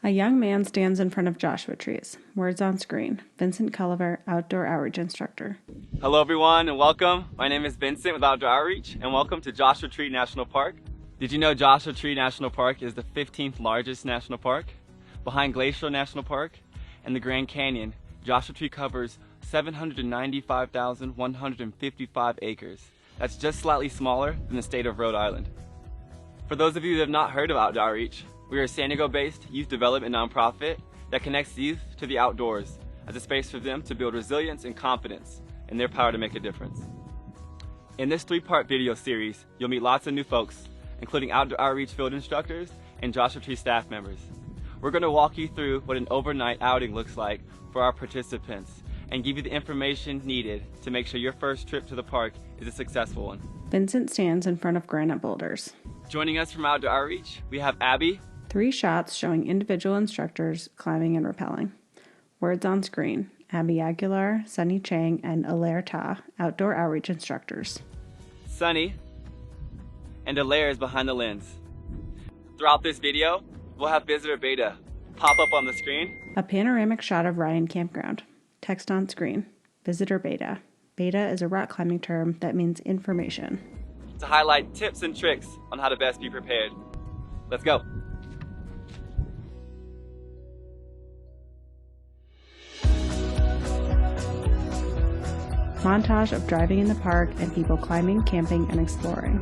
A young man stands in front of Joshua trees. Words on screen. Vincent Culliver, Outdoor Outreach Instructor. Hello everyone and welcome. My name is Vincent with Outdoor Outreach and welcome to Joshua Tree National Park. Did you know Joshua Tree National Park is the 15th largest national park? Behind Glacial National Park and the Grand Canyon, Joshua Tree covers 795,155 acres. That's just slightly smaller than the state of Rhode Island. For those of you that have not heard of Outdoor Outreach, we are a San Diego-based youth development nonprofit that connects youth to the outdoors as a space for them to build resilience and confidence in their power to make a difference. In this 3-part video series, you'll meet lots of new folks, including Outdoor Outreach field instructors and Joshua Tree staff members. We're going to walk you through what an overnight outing looks like for our participants and give you the information needed to make sure your first trip to the park is a successful one. Vincent stands in front of granite boulders. Joining us from Outdoor Outreach, we have Abby. 3 shots showing individual instructors climbing and rappelling. Words on screen. Abby Aguilar, Sunny Chang, and Alaire Ta, Outdoor Outreach Instructors. Sunny and Alaire is behind the lens. Throughout this video, we'll have Visitor Beta pop up on the screen. A panoramic shot of Ryan Campground. Text on screen. Visitor Beta. Beta is a rock climbing term that means information. To highlight tips and tricks on how to best be prepared. Let's go. Montage of driving in the park and people climbing, camping, and exploring.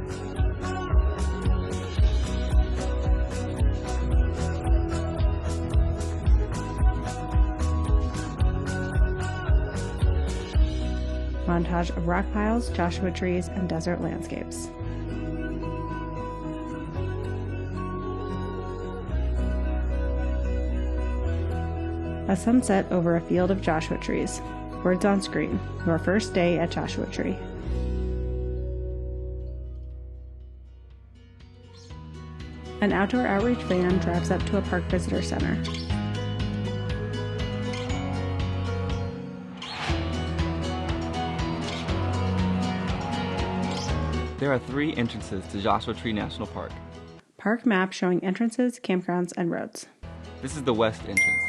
Montage of rock piles, Joshua trees, and desert landscapes. A sunset over a field of Joshua trees. Words on screen. Your first day at Joshua Tree. An outdoor outreach van drives up to a park visitor center. There are 3 entrances to Joshua Tree National Park. Park map showing entrances, campgrounds, and roads. This is the west entrance.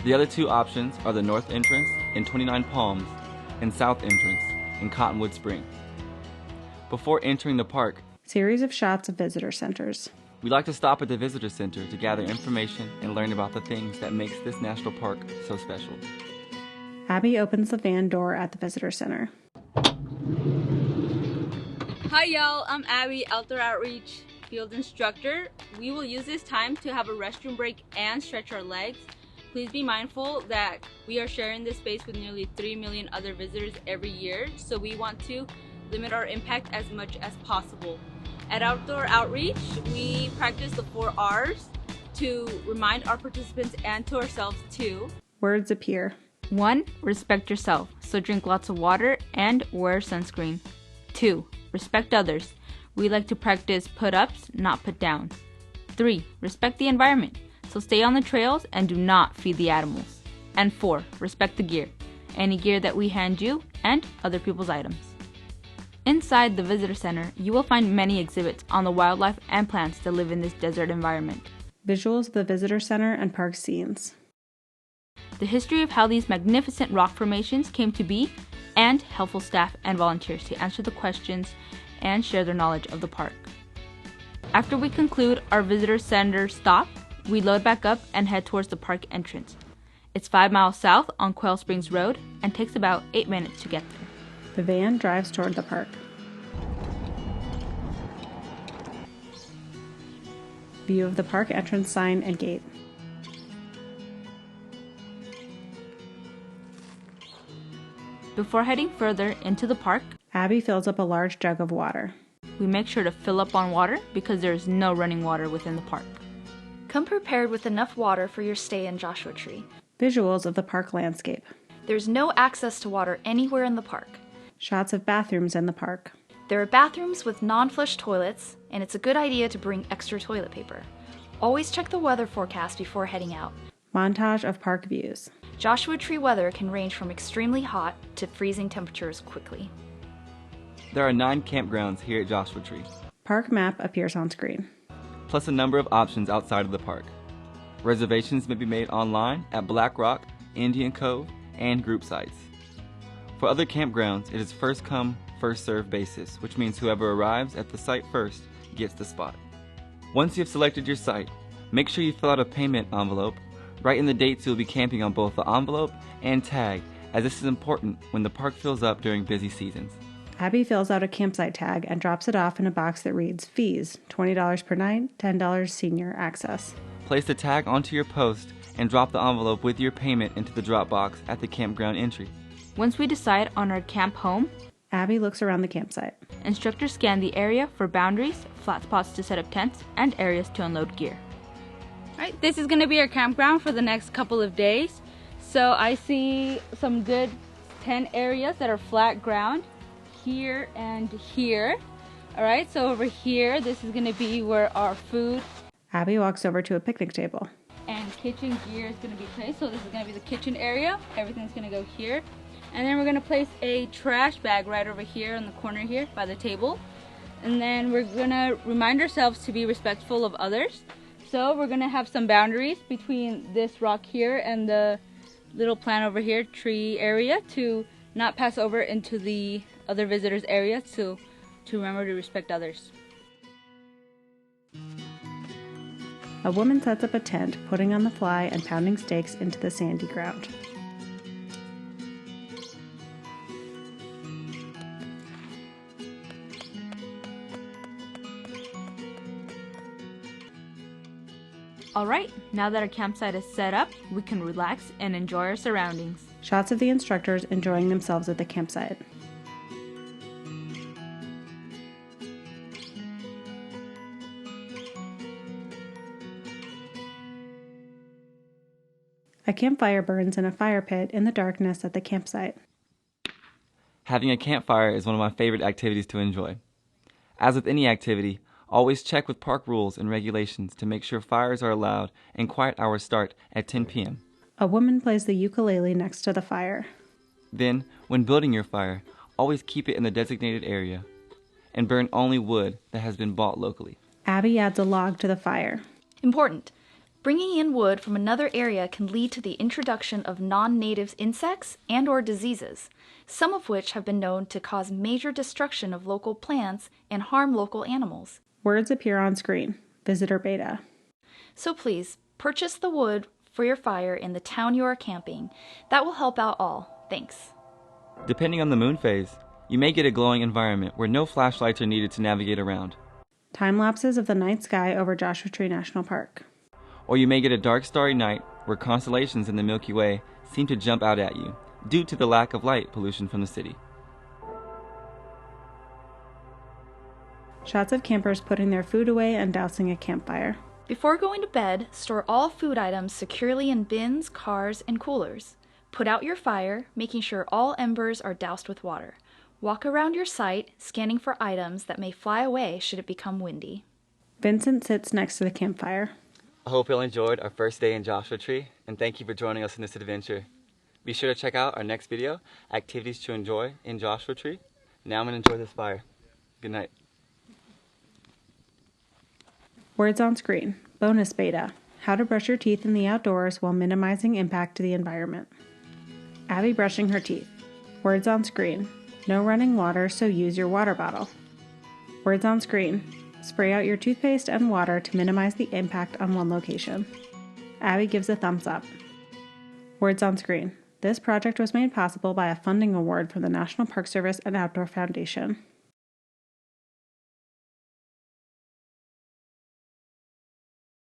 The other 2 options are the north entrance in 29 Palms and south entrance in Cottonwood Spring. Before entering the park, Series of shots of visitor centers. we like to stop at the visitor center to gather information and learn about the things that makes this national park so special. Abby opens the van door at the visitor center. Hi y'all, I'm Abby, Outdoor Outreach field instructor. We will use this time to have a restroom break and stretch our legs. Please be mindful that we are sharing this space with nearly 3 million other visitors every year, so we want to limit our impact as much as possible. At Outdoor Outreach, we practice the 4 R's to remind our participants and to ourselves too. Words appear. 1. Respect yourself, so drink lots of water and wear sunscreen. 2. Respect others. We like to practice put-ups, not put-downs. 3. Respect the environment, so stay on the trails and do not feed the animals. And 4. Respect the gear, any gear that we hand you and other people's items. Inside the visitor center, you will find many exhibits on the wildlife and plants that live in this desert environment. Visuals of the visitor center and park scenes. The history of how these magnificent rock formations came to be, and helpful staff and volunteers to answer the questions and share their knowledge of the park. After we conclude our visitor center stop, we load back up and head towards the park entrance. It's 5 miles south on Quail Springs Road and takes about 8 minutes to get there. The van drives toward the park. View of the park entrance sign and gate. Before heading further into the park, Abby fills up a large jug of water. we make sure to fill up on water because there is no running water within the park. Come prepared with enough water for your stay in Joshua Tree. Visuals of the park landscape. There's no access to water anywhere in the park. Shots of bathrooms in the park. There are bathrooms with non-flush toilets, and it's a good idea to bring extra toilet paper. Always check the weather forecast before heading out. Montage of park views. Joshua Tree weather can range from extremely hot to freezing temperatures quickly. There are 9 campgrounds here at Joshua Tree, Park map appears on screen. plus a number of options outside of the park. Reservations may be made online at Black Rock, Indian Cove, and group sites. For other campgrounds, it is first come, first served basis, which means whoever arrives at the site first gets the spot. Once you have selected your site, make sure you fill out a payment envelope. Write in the dates you will be camping on both the envelope and tag, as this is important when the park fills up during busy seasons. Abby fills out a campsite tag and drops it off in a box that reads fees, $20 per night, $10 senior access. Place the tag onto your post and drop the envelope with your payment into the drop box at the campground entry. Once we decide on our camp home, Abby looks around the campsite. instructors scan the area for boundaries, flat spots to set up tents, and areas to unload gear. Alright, this is going to be our campground for the next couple of days. So I see some good tent areas that are flat ground here and here. Alright, so over here, this is going to be where our food Abby walks over to a picnic table. and kitchen gear is going to be placed. So this is going to be the kitchen area. Everything's going to go here. And then we're going to place a trash bag right over here in the corner here by the table. And then we're going to remind ourselves to be respectful of others. So we're going to have some boundaries between this rock here and the little plant over here, tree area, to not pass over into the other visitors area, to remember to respect others. A woman sets up a tent, putting on the fly and pounding stakes into the sandy ground. Alright, now that our campsite is set up, we can relax and enjoy our surroundings. Shots of the instructors enjoying themselves at the campsite. A campfire burns in a fire pit in the darkness at the campsite. Having a campfire is one of my favorite activities to enjoy. As with any activity, always check with park rules and regulations to make sure fires are allowed and quiet hours start at 10 p.m. A woman plays the ukulele next to the fire. Then, when building your fire, always keep it in the designated area and burn only wood that has been bought locally. Abby adds a log to the fire. Important. Bringing in wood from another area can lead to the introduction of non-native insects and/or diseases, some of which have been known to cause major destruction of local plants and harm local animals. Words appear on screen. Visitor beta. So please, purchase the wood for your fire in the town you are camping. That will help out all. Thanks. Depending on the moon phase, you may get a glowing environment where no flashlights are needed to navigate around. Time lapses of the night sky over Joshua Tree National Park. Or you may get a dark starry night where constellations in the Milky Way seem to jump out at you due to the lack of light pollution from the city. Shots of campers putting their food away and dousing a campfire. Before going to bed, store all food items securely in bins, cars, and coolers. Put out your fire, making sure all embers are doused with water. Walk around your site, scanning for items that may fly away should it become windy. Vincent sits next to the campfire. I hope you all enjoyed our first day in Joshua Tree, and thank you for joining us in this adventure. Be sure to check out our next video, Activities to Enjoy in Joshua Tree. Now I'm going to enjoy this fire. Good night. Words on screen. Bonus beta. How to brush your teeth in the outdoors while minimizing impact to the environment. Abby brushing her teeth. Words on screen. No running water, so use your water bottle. Words on screen. Spray out your toothpaste and water to minimize the impact on one location. Abby gives a thumbs up. Words on screen. This project was made possible by a funding award from the National Park Service and Outdoor Foundation.